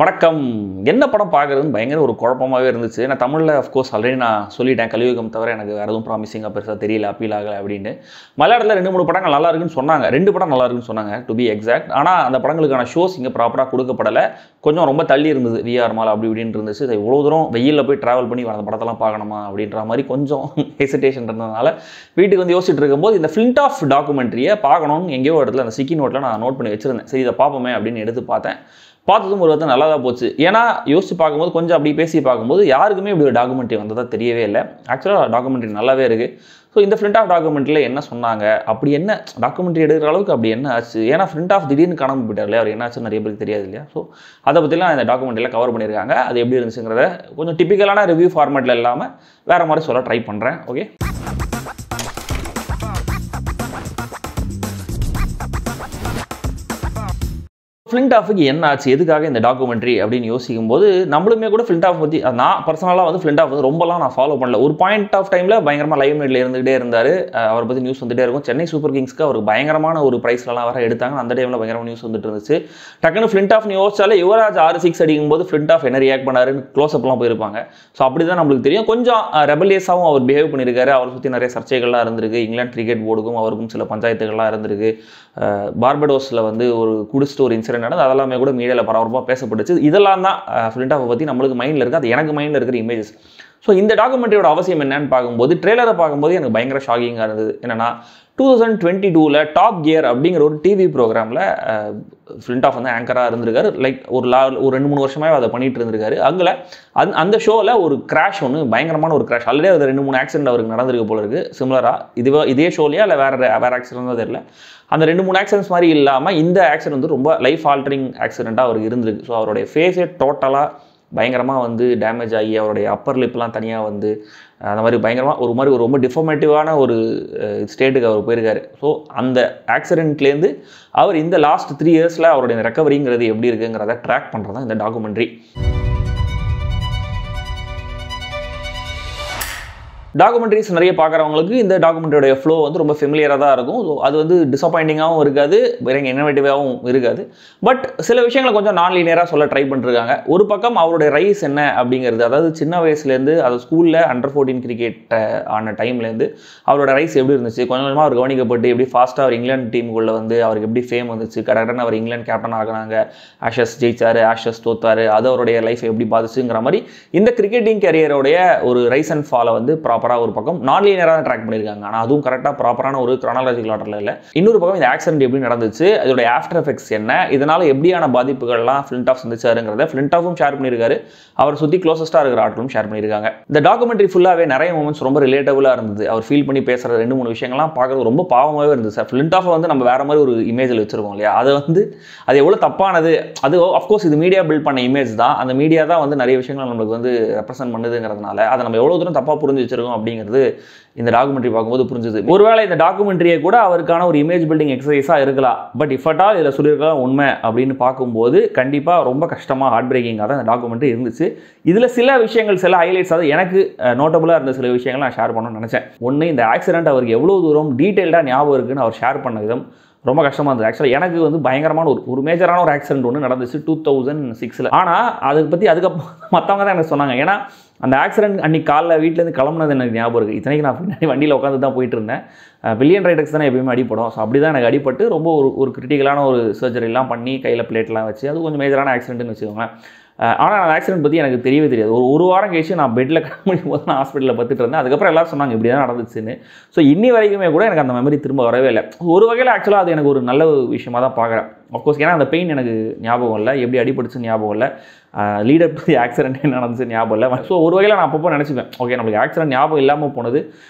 வணக்கம். என்ன படம் பார்க்குறதுன்னு பயங்கர ஒரு குழப்பமாகவே இருந்துச்சு. நான் தமிழில் அஃப்கோர்ஸ் ஆல்ரெடி நான் சொல்லிட்டேன், கலியுகம் தவிர எனக்கு வேறு எதுவும் ப்ராமிசிங்காக பெருசாக தெரியல, அப்பீல் ஆகலை அப்படின்னு. மலையாளத்தில் 2-3 படங்கள் நல்லா இருக்குன்னு சொன்னாங்க, 2 படம் நல்லா இருக்குன்னு சொன்னாங்க டு பி எக்ஸாக்ட். ஆனால் அந்த படங்களுக்கான ஷோஸ் இங்கே ப்ராப்பராக கொடுக்கப்படலை, கொஞ்சம் ரொம்ப தள்ளி இருந்தது, விஆர் மால் அப்படி இப்படின்னு இருந்துச்சு. இவ்வளோ தூரம் வெயிலில் போய் ட்ராவல் பண்ணி அந்த படத்தெல்லாம் பார்க்கணுமா அப்படின்ற மாதிரி கொஞ்சம் ஹெசிடேஷன் இருந்ததுனால வீட்டுக்கு வந்து யோசிச்சுட்டு இருக்கும்போது இந்த ஃப்ளின்ட் ஆஃப் டாக்குமெண்ட்ரியை பார்க்கணும்னு எங்கேயோ இடத்துல அந்த சிக்கி நோட்டில் நான் நோட் பண்ணி வச்சுருந்தேன். சரி இதை பார்ப்போமே அப்படின்னு எடுத்து பார்த்ததும் ஒரு நல்லா தான் போச்சு. ஏன்னா யோசிச்சு பார்க்கும்போது கொஞ்சம் அப்படி பேசி பார்க்கும்போது யாருக்குமே இப்படி ஒரு டாக்குமெண்ட்ரி வந்ததாக தெரியவே இல்லை. ஆக்சுவலாக டாக்குமெண்ட்ரி நல்லாவே இருக்குது. ஸோ இந்த ஃப்ளின்ட் ஆஃப் டாக்குமெண்ட்ரியில் என்ன சொன்னாங்க, அப்படி என்ன டாக்குமெண்ட்ரி எடுக்கிற அளவுக்கு அப்படி என்ன ஆச்சு, ஏன்னா ஃப்ளின்ட் ஆஃப் திடீர்னு காணாமல் போயிட்டார் இல்லையா, அவர் என்ன ஆச்சுன்னு நிறைய பேருக்கு தெரியாது இல்லையா. ஸோ அதை பற்றிலாம் இந்த டாக்குமெண்ட்ரியில் கவர் பண்ணியிருக்காங்க. அது எப்படி இருந்துச்சுங்கிறத கொஞ்சம் டிப்பிக்கலான ரிவ்யூ ஃபார்மேட்டில் இல்லாமல் வேறு மாதிரி சொல்ல ட்ரை பண்ணுறேன். ஓகே, ஃப்ளின்ட் ஆஃபுக்கு என்ன ஆச்சு, எதுக்காக இந்த டாக்குமெண்ட்ரி அப்படின்னு யோசிக்கும் போது நம்மளுமே கூட ஃப்ளின்ட் ஆஃப் பற்றி நான் பர்சனலாக வந்து ஃப்ளின்ட் ஆஃப் வந்து ரொம்பலாம் நான் ஃபாலோ பண்ணல. ஒரு பாயிண்ட் ஆஃப் டைமில் பயங்கரமாக லைவ் நைட்டில் இருந்துகிட்டே இருந்தார், அவரை பற்றி நியூஸ் வந்துகிட்டே இருக்கும். சென்னை சூப்பர் கிங்ஸ்க்கு அவருக்கு பயங்கரமான ஒரு ப்ரைஸ்லாம் வர எடுத்தாங்க, அந்த டைமில் பயங்கரமாக நியூஸ் வந்துட்டு இருந்துச்சு. டக்குன்னு ஃப்ளின்ட் ஆஃப் யோசிச்சாலே யுவராஜ் 6-6 அடிக்கும்போது ஃப்ளின்ட் ஆஃப் என்ன ரியாக்ட் பண்ணாருன்னு க்ளோஸ்அப்லாம் போயிருப்பாங்க. ஸோ அப்படி தான் நம்மளுக்கு தெரியும். கொஞ்சம் ரெபலியஸாகவும் அவர் பிஹேவ் பண்ணியிருக்காரு. அவரை சுற்றி நிறைய சர்ச்சைகள்லாம் இருந்திருக்கு. இங்கிலாந்து கிரிக்கெட் போர்டுக்கும் அவருக்கும் சில பஞ்சாயத்துகள்லாம் இருந்திருக்கு. பார்படோஸில் வந்து ஒரு குடிச்சிட்டு ஒரு இன்சிடென்ட் நடந்து அதெல்லாமே கூட மீடியாவில் பரபரப்பாக பேசப்பட்டுச்சு. இதெல்லாம் தான் ஃப்ளின்ட் ஆஃபை பற்றி நம்மளுக்கு மைண்டில் இருக்குது, அது எனக்கு மைண்டில் இருக்கிற இமேஜஸ். ஸோ இந்த டாக்குமெண்ட்ரியோட அவசியம் என்னன்னு பார்க்கும்போது ட்ரெய்லரை பார்க்கும்போது எனக்கு பயங்கர ஷாக்கிங்காக இருந்தது. என்னென்னா 2022 டாப் கியர் அப்படிங்கிற ஒரு டிவி ப்ரோக்ராமில் ஃப்ளின்ட் ஆஃப் வந்து ஆங்கராக இருந்திருக்காரு. லைக் ஒரு 2-3 வருஷமாகவே அதை பண்ணிட்டு இருந்திருக்காரு. அங்கே அந்த ஷோவில் ஒரு கிராஷ் ஒன்று, பயங்கரமான ஒரு கிராஷ், ஆல்ரெடி அது 2-3 ஆக்சிடென்ட் அவருக்கு நடந்திருக்கு போல இருக்குது சிமிலராக. இதே ஷோலையா இல்லை வேறு ஆக்சிடென்ட் தான் தெரியல. அந்த 2-3 ஆக்சிடென்ட்ஸ் மாதிரி இல்லாமல் இந்த ஆக்சிடென்ட் வந்து ரொம்ப லைஃப் ஆல்டரிங் ஆக்சிடெண்ட்டாக அவருக்கு இருந்திருக்கு. ஸோ அவருடைய ஃபேஸே டோட்டலாக பயங்கரமாக வந்து டேமேஜ் ஆகி அவருடைய அப்பர் லிப்லாம் தனியாக வந்து அந்த மாதிரி பயங்கரமாக ஒரு ரொம்ப டிஃபார்மேட்டிவான ஒரு ஸ்டேட்டுக்கு அவர் போயிருக்காரு. ஸோ அந்த ஆக்சிடென்ட்லேருந்து அவர் இந்த லாஸ்ட் 3 இயர்ஸில் அவருடைய ரெக்கவரிங்கிறது எப்படி இருக்குங்கிறத ட்ராக் பண்ணுறது தான் இந்த டாக்குமெண்ட்ரி. டாக்குமெண்ட்ரிஸ் நிறைய பார்க்குறவங்களுக்கு இந்த டாக்குமெண்ட்ரியோடைய ஃப்ளோ வந்து ரொம்ப ஃபெமிலியராக தான் இருக்கும். ஸோ அது வந்து டிசப்பாயிண்டிங்காகவும் இருக்காது, வேற இன்னோவேட்டிவாகவும் இருக்காது. பட் சில விஷயங்களை கொஞ்சம் நான் லீனியராக சொல்ல ட்ரை பண்ணிருக்காங்க. ஒரு பக்கம் அவருடைய ரைஸ் என்ன அப்படிங்கிறது, அதாவது சின்ன வயசுலேருந்து அது ஸ்கூலில் அண்டர் 14 கிரிக்கெட் ஆன டைம்லேருந்து அவரோட ரைஸ் எப்படி இருந்துச்சு, கொஞ்சம் கொஞ்சமாக அவர் கவனிக்கப்பட்டு எப்படி ஃபாஸ்ட்டாக அவர் இங்கிலாந்து டீமுக்குள்ளே வந்து அவருக்கு எப்படி ஃபேம் வந்துச்சு, கடற்கடன் அவர் இங்கிலாந்து கேப்டன் ஆகினாங்க, ஆஷஸ் ஜெயிச்சார், ஆஷஸ் தோத்தார், அது அவருடைய லைஃப் எப்படி பாதிச்சுங்கிற மாதிரி இந்த கிரிக்கெட்டிங் கேரியரோடைய ஒரு ரைஸ் அண்ட் ஃபாலை வந்து ப்ராப்பராக ஒரு பக்கம் நான் லீனியராக ட்ராக் பண்ணியிருக்காங்க. ஆனால் அதுவும் கரெக்டாக ப்ராப்பரான ஒரு கிரானாலஜிக்கல் ஆர்டரில் இல்லை. இன்னொரு பக்கம் இந்த ஆக்சிடென்ட் எப்படி நடந்துச்சு, அதோட ஆஃப்டர் எஃபெக்ட்ஸ் என்ன, இதனால் எப்படியான பாதிப்புகள்லாம் ஃப்ளின்ட் ஆஃப் சந்திச்சாருங்கிறத ஃப்ளின்ட் ஆஃபும் ஷேர் பண்ணியிருக்காரு, அவர் சுற்றி க்ளோசஸ்ட்டாக இருக்கிற ஆட்களும் ஷேர் பண்ணியிருக்காங்க. இந்த டாக்குமெண்ட்ரி ஃபுல்லாகவே நிறைய மூமெண்ட்ஸ் ரொம்ப ரிலேட்டபுளாக இருந்தது. அவர் ஃபீல் பண்ணி பேசுகிற 2-3 விஷயங்கள்லாம் பார்க்குறது ரொம்ப பாவமாகவே இருந்தது. சார் ஃப்ளின்ட் ஆஃபை வந்து நம்ம வேறு மாதிரி ஒரு இமேஜில் வச்சுருக்கோம் இல்லையா, அது எவ்வளோ தப்பானது. அது ஆஃப்கோர்ஸ் இது மீடியா பில்ட் பண்ண இமேஜ் தான், அந்த மீடியா தான் வந்து நிறைய விஷயங்கள் நம்மளுக்கு வந்து ரெப்ரசென்ட் பண்ணுதுங்கிறதுனால அதை நம்ம எவ்வளோ தூரம் தப்பாக புரிஞ்சு வச்சிருக்கோம் அப்படிங்கிறது இந்த டாக்குமெண்ட்ரி பார்க்கும்போது புரிஞ்சுது. ஒருவேளை இந்த டாக்குமெண்ட்ரியை கூட அவருக்கான ஒரு இமேஜ் பில்டிங் எக்ஸசைஸாக இருக்கலாம். பட் இஃப் அட் ஆல் இதில் சொல்லியிருக்கலாம் உண்மை அப்படின்னு பார்க்கும்போது கண்டிப்பாக ரொம்ப கஷ்டமாக ஹார்ட் பிரேக்கிங்காக தான் இந்த டாக்குமெண்ட்ரி இருந்துச்சு. இதில் சில விஷயங்கள், சில ஹைலைட்ஸ், அது எனக்கு நோட்டபுளாக இருந்த சில விஷயங்கள் நான் ஷேர் பண்ணணும்னு நினச்சேன். ஒன்று, இந்த ஆக்சிடென்ட் அவருக்கு எவ்வளோ தூரம் டீட்டெயில்டாக ஞாபகம் இருக்குன்னு அவர் ஷேர் பண்ண விதம் ரொம்ப கஷ்டமாக இருந்தது. ஆக்சுவலாக எனக்கு வந்து பயங்கரமான ஒரு மேஜரான ஒரு ஆக்சிடென்ட் ஒன்று நடந்துச்சு 2006. ஆனால் அதை பற்றி அதுக்கப்புறம் மற்றவங்க தான் எனக்கு சொன்னாங்க. ஏன்னா அந்த ஆக்சிடென்ட் அன்றைக்கி காலைல வீட்டிலேருந்து கிளம்புனது எனக்கு ஞாபகம் இருக்குது. இத்தனைக்கு நான் பின்னாடி வண்டியில் உட்காந்து தான் போயிட்டு இருந்தேன். பில்லியன் ரைடர்ஸ் தானே எப்பயுமே அடிப்படும். ஸோ அப்படி தான் எனக்கு அடிப்பட்டு ரொம்ப ஒரு கிரிட்டிக்கலான ஒரு சர்ஜரிலாம் பண்ணி கையில் பிளேட்லாம் வச்சு அது கொஞ்சம் மேஜரான ஆக்சிடென்ட்னு வச்சுக்கோங்களேன். ஆனால் அந்த ஆக்சிடென்ட் பற்றி எனக்கு தெரியவே தெரியாது. ஒரு வாரம் கழிச்சு நான் பெட்டில் கிளம்பும் போது நான் ஹாஸ்பிட்டலில் பார்த்துட்டு இருந்தேன். அதுக்கப்புறம் எல்லாரும் சொன்னாங்க இப்படி தான் நடந்துச்சுன்னு. ஸோ இன்னி வரைக்குமே கூட எனக்கு அந்த மெமரி திரும்ப வரவே இல்லை. ஒரு வகையில் ஆக்சுவலாக அது எனக்கு ஒரு நல்ல விஷயமாக தான் பார்க்குறேன். அஃப்கோர்ஸ் ஏன்னா அந்த பெயின் எனக்கு ஞாபகம் இல்லை, எப்படி அடிபடுச்சு ஞாபகம் இல்லை, லீடர் டு தி ஆக்சிடென்ட் என்ன நடந்துச்சு ஞாபகம் இல்லை. ஸோ ஒரு வகையில் நான் அப்பப்போ நினச்சிப்பேன், ஓகே நம்மளுக்கு ஆக்சிடென்ட் ஞாபகம் இல்லாமல் போனது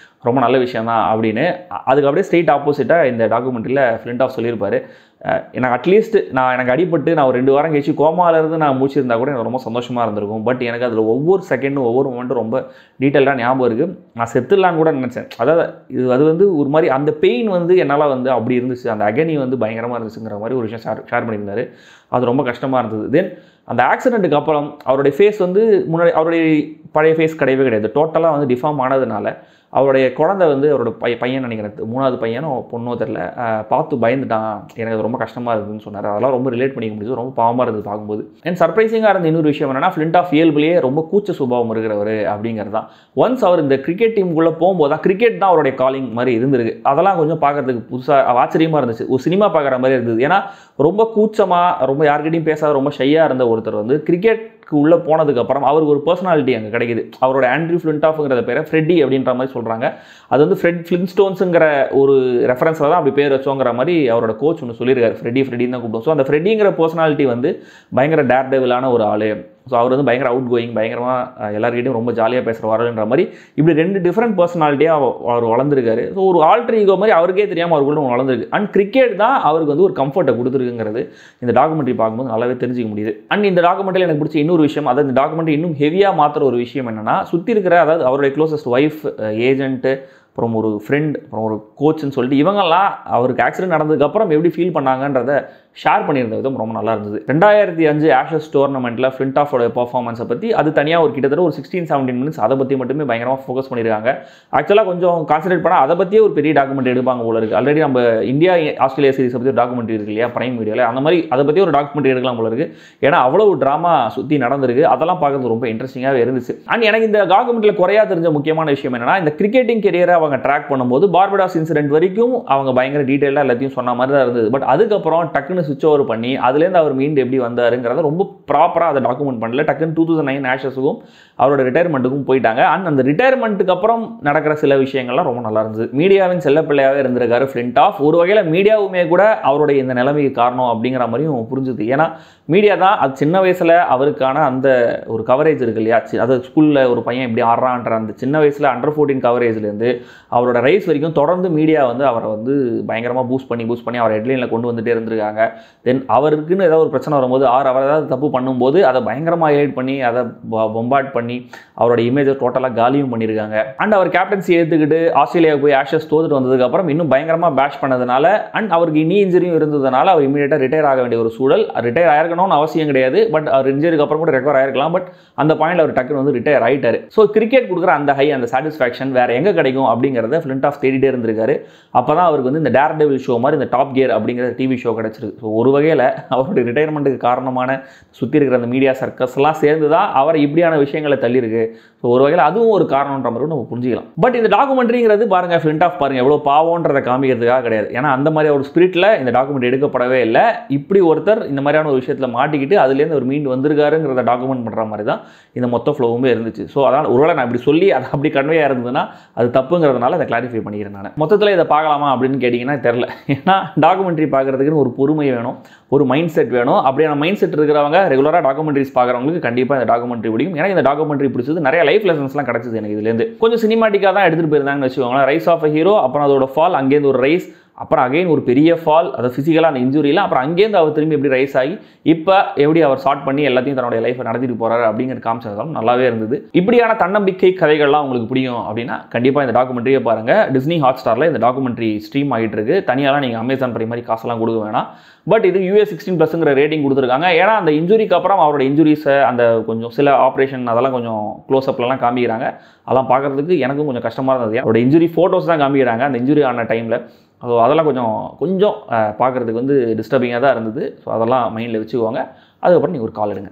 ரொம்ப நல்ல விஷயம் தான் அப்படின்னு. அதுக்கு அப்படியே ஸ்ட்ரெயிட் ஆப்போசிட்டாக இந்த டாக்குமெண்ட்ரியில் ஃப்ளின்ட் ஆஃப் சொல்லியிருப்பார், எனக்கு அட்லீஸ்ட் எனக்கு அடிபட்டு நான் ஒரு 2 வாரம் கழிச்சு கோமாவிலேருந்து நான் முடிச்சிருந்தா கூட எனக்கு ரொம்ப சந்தோஷமாக இருந்திருக்கும். பட் எனக்கு அதில் ஒவ்வொரு செகண்டும் ஒவ்வொரு மொமெண்ட்டும் ரொம்ப டீட்டெயிலாக ஞாபகம் இருக்குது. நான் செத்துடலான்னு கூட நினச்சேன். அதாவது அது வந்து ஒரு மாதிரி அந்த பெயின் வந்து என்னால் வந்து அப்படி இருந்துச்சு, அந்த அகனி வந்து பயங்கரமாக இருந்துச்சுங்கிற மாதிரி ஒரு விஷயம் ஷேர் பண்ணியிருந்தார். அது ரொம்ப கஷ்டமாக இருந்தது. தென் அந்த ஆக்சிடென்ட்டுக்கு அப்புறம் அவருடைய ஃபேஸ் வந்து முன்னாடி அவருடைய பழைய ஃபேஸ் கிடையவே கிடையாது. டோட்டலாக வந்து டிஃபார்ம் ஆனதுனால அவருடைய குழந்தை வந்து அவரோட பையன் நினைக்கிறேன், 3வது பையனோ பொண்ணோ தெரியல, பார்த்து பயந்துட்டான், எனக்கு அது ரொம்ப கஷ்டமாக இருக்குதுன்னு சொன்னார். அதெல்லாம் ரொம்ப ரிலேட் பண்ணிக்க முடியுது, ரொம்ப பாவமாக இருந்தது பார்க்கும்போது. அண்ட் சர்ப்ரைசிங்காக இருந்த இன்னொரு விஷயம் என்னன்னா, ஃப்ளின்டாஃப் இயல்புலேயே ரொம்ப கூச்ச சுபாவம் இருக்கிறவர் அப்படிங்கிறது தான். ஒன்ஸ் அவர் இந்த கிரிக்கெட் டீமுக்குள்ளே போகும்போது தான் கிரிக்கெட் தான் அவருடைய காலிங் மாதிரி இருந்திருக்கு. அதெல்லாம் கொஞ்சம் பார்க்கறதுக்கு புதுசாக ஆச்சரியமாக இருந்துச்சு, ஒரு சினிமா பார்க்குற மாதிரி இருந்தது. ஏன்னா ரொம்ப கூச்சமாக, ரொம்ப யார்கிட்டையும் பேசாத, ரொம்ப ஷையாக இருந்த ஒருத்தர் வந்து கிரிக்கெட் உள்ளே போனதுக்கப்புறம் அவருக்கு ஒரு பர்சனாலிட்டி அங்கே கிடைக்குது. அவரோட ஆண்ட்ரூ ஃப்ளின்டாஃப்ங்கிற பேரை ஃப்ரெட்டி அப்படின்ற மாதிரி சொல்கிறாங்க. அது வந்து ஃப்ரெட் ஃப்ளின்ஸ்டோன்ஸுங்கிற ஒரு ரெஃபரன்ஸில் தான் அப்படி பேர் வச்சோங்கிற மாதிரி அவரோட கோச் ஒன்று சொல்லியிருக்காரு. ஃப்ரெட்டின்னு தான் கூப்பிடுவோம். ஸோ அந்த ஃப்ரெட்டிங்கிற பர்சனாலிட்டி வந்து பயங்கர டேர் டெவிலான ஒரு ஆள். ஸோ அவர் வந்து பயங்கர அவுட் கோயிங், பயங்கரமாக எல்லாருக்கிட்டையும் ரொம்ப ஜாலியாக பேசுகிறவாருன்ற மாதிரி இப்படி 2 டிஃப்ரெண்ட் பர்சனாலிட்டியாக அவர் வளர்ந்துருக்காரு. ஸோ ஒரு ஆல்டர் ஈகோ மாதிரி அவருக்கே தெரியாமல் அவருக்குள்ள வளர்ந்துருக்கு. அண்ட் கிரிக்கெட் தான் அவருக்கு வந்து ஒரு கம்ஃபர்ட்டை கொடுத்துருக்குங்கிறது இந்த டாக்குமெண்ட்ரி பார்க்கும்போது நல்லாவே தெரிஞ்சிக்க முடியுது. அண்ட் இந்த டாக்குமெண்ட்ரியில் எனக்கு பிடிச்ச இன்னொரு விஷயம், அதாவது இந்த டாக்குமெண்ட்ரி இன்னும் ஹெவியாக மாற்றுற ஒரு விஷயம் என்னென்னா, சுற்றி இருக்கிற, அதாவது அவருடைய க்ளோசஸ்ட் ஒய்ஃப், ஏஜென்ட்டு, அப்புறம் ஒரு ஃப்ரெண்ட், அப்புறம் ஒரு கோச்சுன்னு சொல்லிட்டு இவங்கெல்லாம் அவருக்கு ஆக்சிடென்ட் நடந்ததுக்கப்புறம் எப்படி ஃபீல் பண்ணாங்கன்றதை ஷேர் பண்ணியிருந்த விதம் ரொம்ப நல்லா இருந்தது. 2005 ஆஷஸ் டோர்னமெண்ட்டில் ஃப்ளின்டாஃபோட பெர்ஃபார்மன்ஸை பற்றி அது தனியாக ஒரு கிட்டத்தட்ட ஒரு 16-17 மினிட்ஸ் அதை பற்றி மட்டுமே பயங்கரமாக ஃபோக்கஸ் பண்ணியிருக்காங்க. ஆக்சுவலாக கொஞ்சம் கான்சன்ட்ரேட் பண்ணால் அதை பற்றியே ஒரு பெரிய டாக்குமெண்ட்ரி எடுப்பாங்க போல இருக்குது. ஆல்ரெடி நம்ம இந்தியா ஆஸ்திரேலியா சீரிஸ் பற்றி ஒரு டாக்குமெண்ட்ரி இருக்கு இல்லையா பிரைம் வீடியோவில், அந்த மாதிரி அதை பற்றி ஒரு டாக்குமெண்ட்ரி எடுக்கலாம் போல இருக்குது. ஏன்னா அவ்வளவு ட்ராமா சுற்றி நடந்திருக்கு. அதெல்லாம் பார்க்கறது ரொம்ப இன்ட்ரெஸ்டிங்காகவே இருந்துச்சு. அண்ட் எனக்கு இந்த டாக்குமெண்ட்ரியில் குறையா தெரிஞ்ச முக்கியமான விஷயம் என்னன்னா, இந்த கிரிக்கெட்டிங் கெரியரை அவங்க ட்ராக் பண்ணும்போது பார்படாஸ் இன்சிடென்ட் வரைக்கும் அவங்க பயங்கர டீட்டெயிலாக எல்லாத்தையும் சொன்ன மாதிரி தான் இருந்தது. பட் அதுக்கப்புறம் டக்குன்னு சுவிட்ச் ஓவர் பண்ணி அதுலேருந்து அவர் மீண்டு எப்படி வந்தாருங்கிறத ரொம்ப ப்ராப்பராக அதை டாக்குமெண்ட் பண்ணல. டக்குன்னு 2009 ஆஷஸுக்கும் அவரோட ரிட்டையர்மெண்ட்டுக்கும் போயிட்டாங்க. அண்ட் அந்த ரிட்டையர்மெண்ட்டுக்கு அப்புறம் நடக்கிற சில விஷயங்கள்லாம் ரொம்ப நல்லா இருந்தது. மீடியாவின் செல்லப்பிள்ளையாகவே இருந்திருக்காரு ஃப்ளின்டாஃப். ஒரு வகையில் மீடியாவுமே கூட அவருடைய இந்த நிலைமைக்கு காரணம் அப்படிங்கிற மாதிரியும் புரிஞ்சுது. ஏன்னா மீடியா தான் அது சின்ன வயசில் அவருக்கான அந்த ஒரு கவரேஜ் இருக்கு இல்லையா, அதாவது ஸ்கூலில் ஒரு பையன் இப்படி ஆடுறான்ற அந்த சின்ன வயசில் அண்டர் 14 கவரேஜ்லேருந்து அவரோட ரைஸ் வரைக்கும் தொடர்ந்து மீடியா வந்து அவரை வந்து பயங்கரமாக பூஸ்ட் பண்ணி அவர் ஹெட்லைனில் கொண்டு வந்துட்டே இருந்திருக்காங்க. தென் அவருக்குன்னு ஏதாவது ஒரு பிரச்சனை வரும்போது அவர் ஏதாவது தப்பு பண்ணும்போது அதை பயங்கரமாக ஹைலைட் பண்ணி அதை பொம்பாட் பண்ணி அவரோட இமேஜை டோட்டலாக காலியும் பண்ணியிருக்காங்க. அண்ட் அவர் கேப்டன்சி எடுத்துக்கிட்டு ஆஸ்திரேலியாவுக்கு போய் ஆஷஸ் தோத்துட்டு வந்ததுக்கப்புறம் இன்னும் பயங்கரமாக பேஷ் பண்ணதுனால அண்ட் அவருக்கு இனி இன்ஜுரியும் இருந்ததுனால அவர் இமீடியட்டாக ரிட்டையர் ஆக வேண்டிய ஒரு சூழல். ரிட்டையர் ஆயிருக்கணும்னு அவசியம் கிடையாது, பட் அவர் இன்ஜுரிக்கு அப்புறம் கூட ரெக்கவர் ஆயிருக்கலாம். பட் அந்த பாயிண்ட் அவர் டக்குன்னு வந்து ரிட்டையர் ஆகிட்டார். ஸோ கிரிக்கெட் கொடுக்குற அந்த ஹை, அந்த சாட்டிஸ்ஃபேக்ஷன் வேறு எங்கே கிடைக்கும் அப்படிங்கிறத ஃப்ளின்டாஃப் தேடிட்டே இருந்திருக்காரு. அப்போ தான் அவருக்கு வந்து இந்த டேர் டெவில் ஷோ மாதிரி இந்த டாப் கியர் அப்படிங்கிற டிவி ஷோ கிடச்சிருக்கு. ஸோ ஒரு வகையில் அவருடைய ரிட்டையர்மெண்ட்டுக்கு காரணமான சுற்றி இருக்கிற அந்த மீடியா சர்க்கஸ்லாம் சேர்ந்து தான் அவர் இப்படியான விஷயங்களை தள்ளியிருக்கு. ஸோ ஒரு வகையில் அதுவும் ஒரு காரணன்ற மாதிரி நம்ம புரிஞ்சிக்கலாம். பட் இந்த டாக்குமெண்ட்ரிங்கிறது பாருங்க, ஃப்ளின்டாஃப் பாருங்க எவ்வளோ பாவம்ன்றதை காமிக்கிறதுக்காக கிடையாது. ஏன்னா அந்த மாதிரி ஒரு ஸ்பிரிட்டில் இந்த டாக்குமெண்ட் எடுக்கப்படவே இல்லை. இப்படி ஒருத்தர் இந்த மாதிரியான ஒரு விஷயத்தில் மாட்டிக்கிட்டு அதுலேருந்து ஒரு மீண்டு வந்திருக்காருங்கிறத டாக்குமெண்ட் பண்ணுற மாதிரி தான் இந்த மொத்த ஃப்ளோவுமே இருந்துச்சு. ஸோ அதனால் ஒருவேளை நான் இப்படி சொல்லி அது அப்படி கன்வே இருந்ததுன்னா அது தப்புங்கிறதுனால அதை கிளாரிஃபை பண்ணிக்கிறேன். நான் மொத்தத்தில் இதை பார்க்கலாமா அப்படின்னு கேட்டிங்கன்னா தெரில. ஏன்னா டாக்குமெண்ட்ரி பார்க்குறதுக்குன்னு ஒரு பொறுமை வேணும், ஒரு மைண்ட் செட் வேணும். அப்படியான மைண்ட் செட் இருக்கிறவங்க ரெகுலராக டாக்குமெண்ட்ரிஸ் பார்க்குறவங்களுக்கு கண்டிப்பாக இந்த டாக்குமெண்ட்ரி பிடிக்கும். ஏன்னா இந்த டாக்குமெண்ட்ரி பிடிச்சது நிறைய லைஃப் லெசன்ஸ்லாம் கிடச்சிது எனக்கு. இதுலேருந்து கொஞ்சம் சினிமாட்டிக்காக தான் எடுத்துகிட்டு போயிருந்தாங்கன்னு வச்சுக்கோங்களேன். ரைஸ் ஆஃப் அ ஹீரோ, அப்புறம் அதோட ஃபால், அங்கேருந்து ஒரு ரைஸ், அப்புறம் அகைன் ஒரு பெரிய ஃபால், அது ஃபிசிக்கலாக அந்த இன்ஜுரியில், அப்புறம் அங்கேருந்து அவர் திரும்பி எப்படி ரைஸ் ஆகி இப்போ எப்படி அவர் ஸ்டார்ட் பண்ணி எல்லாத்தையும் தன்னுடைய லைஃப்பை நடத்திட்டு போகிறாரு அப்படிங்கிற காமிச்சதாலும் நல்லாவே இருந்தது. இப்படியான தன்னம்பிக்கை கதைகள்லாம் உங்களுக்கு பிடிக்கும் அப்படின்னா கண்டிப்பாக இந்த டாக்குமெண்ட்ரியை பாருங்கள். டிஸ்னி ஹாட்ஸ்டாரில் இந்த டாக்குமெண்ட்ரி ஸ்ட்ரீம் ஆகிட்டு இருக்கு. தனியாலாம் நீங்கள் அமேசான் பிரைம் மாதிரி காசெல்லாம் கொடுக்க வேணாம். பட் இது US16+ ரேட்டிங் கொடுத்துருக்காங்க. ஏன்னா அந்த இன்ஜுரிக்கு அப்புறம் அவரோட இன்ஜுரிஸை அந்த கொஞ்சம் சில ஆப்ரேஷன் அதெல்லாம் கொஞ்சம் க்ளோஸ்அப்லாம் காமிக்கிறாங்க. அதெல்லாம் பார்க்குறதுக்கு எனக்கும் கொஞ்சம் கஷ்டமாக இருந்தது. அவரோட இன்ஜுரி ஃபோட்டோஸ் தான் காமிக்கிறாங்க அந்த இன்ஜுரி ஆன டைமில். ஸோ அதெல்லாம் கொஞ்சம் பார்க்குறதுக்கு வந்து டிஸ்டர்பிங்காக தான் இருந்தது. ஸோ அதெல்லாம் மைண்டில் வச்சுக்கோங்க. அதுக்கப்புறம் நீங்கள் ஒரு கால் எடுங்க.